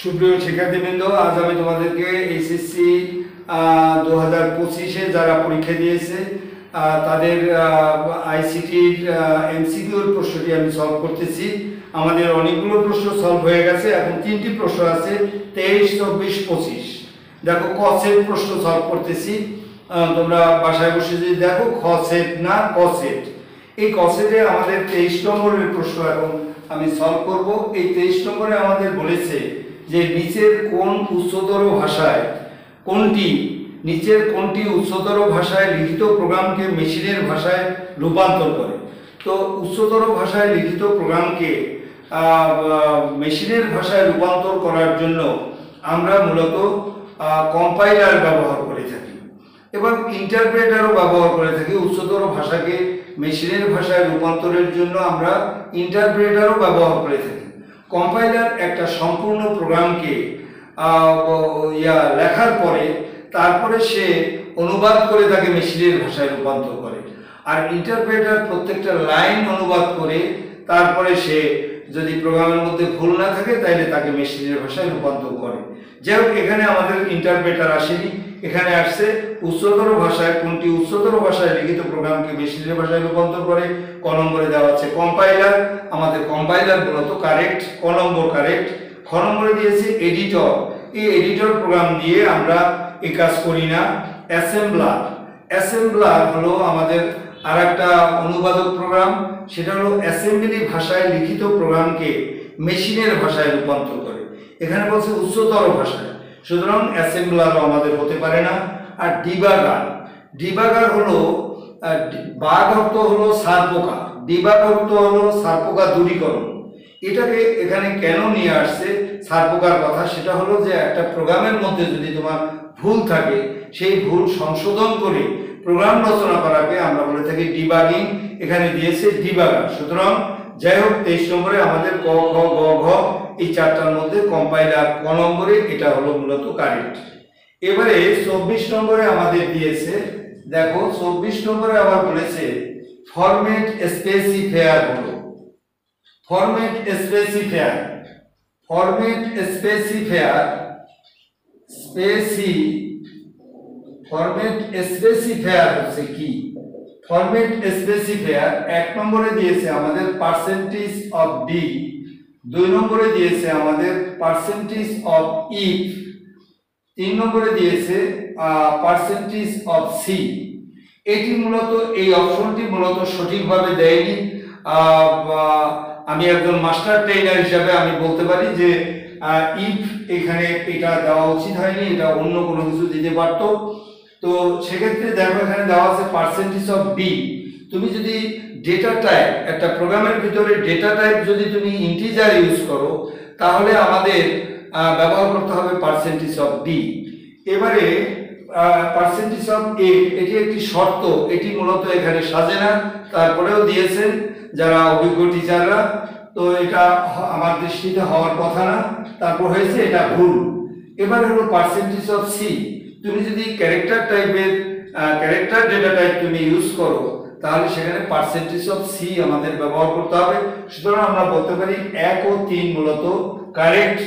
সুপ্রিয় শিক্ষার্থীবৃন্দ, আজ আমি তোমাদেরকে এইচএসসি 2025-এ যারা পরীক্ষা দিয়েছে তাদের আইসিটির এমসিকিউর প্রশ্নটি আমি সলভ করতেছি। আমাদের অনেকগুলো প্রশ্ন সলভ হয়ে গেছে, এখন 3টি প্রশ্ন আছে, 23, 24, 25। দেখো, ক সেট প্রশ্ন সলভ করতেছি। তোমরা বাসায় বসে যদি দেখো, খ সেট না ক সেট। এই ক সেটে আমাদের 23 নম্বরের প্রশ্ন এখন আমি সলভ করব। এই 23 নম্বরে আমাদের বলেছে যে নিচের কোনটি উচ্চতর ভাষায় লিখিত প্রোগ্রামকে মেশিনের ভাষায় রূপান্তর করে। তো উচ্চতর ভাষায় লিখিত প্রোগ্রামকে মেশিনের ভাষায় রূপান্তর করার জন্য আমরা মূলত কম্পাইলার ব্যবহার করে থাকি এবং ইন্টারপ্রেটারও ব্যবহার করে থাকি। উচ্চতর ভাষাকে মেশিনের ভাষায় রূপান্তরের জন্য আমরা ইন্টারপ্রেটারও ব্যবহার করে থাকি। কম্পাইলার একটা সম্পূর্ণ প্রোগ্রামকে লেখার পরে তারপরে সে অনুবাদ করে তাকে মেশিনের ভাষায় রূপান্তর করে, আর ইন্টারপ্রেটার প্রত্যেকটা লাইন অনুবাদ করে তারপরে সে যদি প্রোগ্রামের মধ্যে ভুল না থাকে তাহলে তাকে মেশিনের ভাষায় রূপান্তর করে। যাই হোক, এখানে আমাদের ইন্টারপ্রেটার আসেনি, এখানে আসছে উচ্চতর ভাষায় কোনটি উচ্চতর ভাষায় লিখিত প্রোগ্রামকে মেশিনের ভাষায় রূপান্তর করে। ক নম্বরে দেওয়া আছে কম্পাইলার, আমাদের কম্পাইলার মূলত কারেক্ট, ক নম্বর কারেক্ট। খ নম্বরে দিয়েছে এডিটর, এই এডিটর প্রোগ্রাম দিয়ে আমরা এই কাজ করি না। অ্যাসেম্বলার হলো আমাদের আর একটা অনুবাদক প্রোগ্রাম, সেটা হলো অ্যাসেম্বলি ভাষায় লিখিত প্রোগ্রামকে মেশিনের ভাষায় রূপান্তর করে। এখানে বলছে উচ্চতর ভাষায়, সুতরাং অ্যাসেম্বলারও আমাদের হতে পারে না। আর ডিবাগার হলো বাগ অর্থ হলো সারপোকা, ডিবাগ অর্থ হলো সারপোকা দূরীকরণ। এটাকে এখানে কেন নিয়ে আসছে সারপোকার কথা, সেটা হলো যে একটা প্রোগ্রামের মধ্যে যদি তোমার ভুল থাকে সেই ভুল সংশোধন করে প্রোগ্রাম রচনা করাকে আমরা বলে থাকি ডিবাগিং। এখানে দিয়েছে ডিবাগার। সুতরাং যাই হোক, 23 নম্বরে আমাদের ক, খ, গ, ঘ এই চারটার মধ্যে কম্পাইলার ক নম্বরে, এটা হলো মূলত কারেক্ট। এবারে 24 নম্বরে আমাদের দিয়েছে, দেখো 24 নম্বরে আবার বলেছে ফরম্যাট স্পেসিফায়ার হলো ফরম্যাট স্পেসিফায়ার হচ্ছে কি? ফরম্যাট স্পেসিফায়ার 1 নম্বরে দিয়েছে আমাদের পার্সেন্টেজ অফ ডি, 2 নম্বরে দিয়েছে আমাদের পার্সেন্টেজ অফ ইফ, 3 নম্বরে দিয়েছে পার্সেন্টেজ অফ সি। এটি মূলত, এই অপশনটি মূলত সঠিকভাবে দেয়নি। আমি একজন মাস্টার ট্রেনার হিসাবে আমি বলতে পারি যে ইফ এখানে এটা দেওয়া উচিত হয়নি, এটা অন্য কোনো কিছু দিতে পারতো। তো সেক্ষেত্রে দেখো, এখানে দেওয়া আছে পার্সেন্টেজ অফ বি। তুমি যদি ডেটা টাইপ, একটা প্রোগ্রামের ভিতরে ডেটা টাইপ যদি তুমি ইন্টিজার ইউজ করো তাহলে আমাদের ব্যবহার করতে হবে পার্সেন্টেজ অফ ডি। এবারে পার্সেন্টেজ অফ এ, এটি একটি শর্ত, এটি মূলত এখানে সাজে না, তারপরেও দিয়েছেন যারা অভিজ্ঞ টিচাররা। তো এটা আমার দৃষ্টিতে হওয়ার কথা না, তারপর হয়েছে এটা ভুল। এবার হলো পার্সেন্টেজ অফ সি। তুমি যদি ক্যারেক্টার ডেটা টাইপ তুমি ইউজ করো তাহলে সেখানে পার্সেন্টেজ অফ সি আমাদের ব্যবহার করতে হবে। সুতরাং আমরা বলতে পারি 1 ও 3 মূলত কারেক্ট।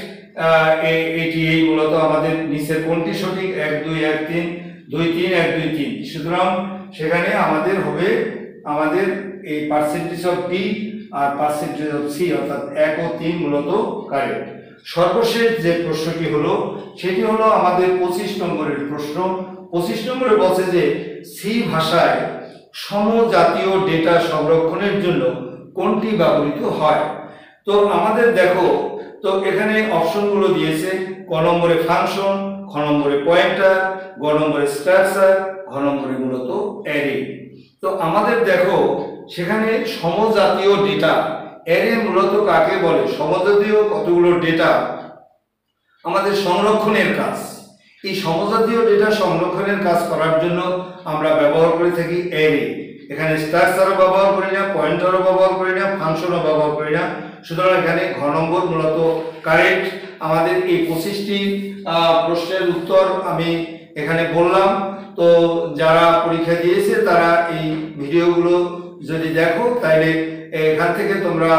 এটি মূলত আমাদের নিচের কোনটি সঠিক? 1, 2, 1, 3, 2, 3, 1, 2, 3। সুতরাং সেখানে আমাদের হবে আমাদের এই পার্সেন্টেজ অফ বি আর পার্সেন্টেজ অফ সি, অর্থাৎ 1 ও 3 মূলত কারেক্ট। সর্বশেষ যে প্রশ্নটি হলো সেটি হলো আমাদের 25 নম্বরের প্রশ্ন। 25 নম্বরে বলছে যে সি ভাষায় সমজাতীয় ডেটা সংরক্ষণের জন্য কোনটি ব্যবহৃত হয়? তো আমাদের দেখো, তো এখানে অপশনগুলো দিয়েছে, ক নম্বরে ফাংশন, খ নম্বরে পয়েন্টার, গ নম্বরে স্ট্রাকচার, ঘ নম্বরে মূলত অ্যারে। তো আমাদের দেখো সেখানে সমজাতীয় ডেটা, অ্যারে মূলত কাকে বলে? সমজাতীয় কতগুলো ডেটা আমাদের সংরক্ষণের কাজ। এই সমজাতীয় ডেটা সংরক্ষণের কাজ করার জন্য আমরা ব্যবহার করে থাকি অ্যারে। এখানে স্ট্রাকচারও ব্যবহার করি না, পয়েন্টারও ব্যবহার করি না, ফাংশনও ব্যবহার করি না। সুতরাং এখানে ঘ নম্বর মূলত কারেক্ট। আমাদের এই 25টি প্রশ্নের উত্তর আমি এখানে বললাম। তো যারা পরীক্ষা দিয়েছে তারা এই ভিডিওগুলো যদি দেখো তাহলে এখান থেকে তোমরা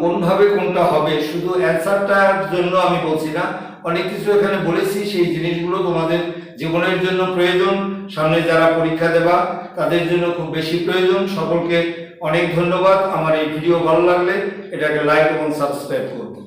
কোনভাবে কোনটা হবে শুধু অ্যান্সারটার জন্য আমি বলছি না, অনেক কিছু এখানে বলেছি, সেই জিনিসগুলো তোমাদের জীবনের জন্য প্রয়োজন, সামনে যারা পরীক্ষা দেবা তাদের জন্য খুব বেশি প্রয়োজন। সকলকে অনেক ধন্যবাদ। আমার এই ভিডিও ভালো লাগলে এটাকে লাইক এবং সাবস্ক্রাইব করবে।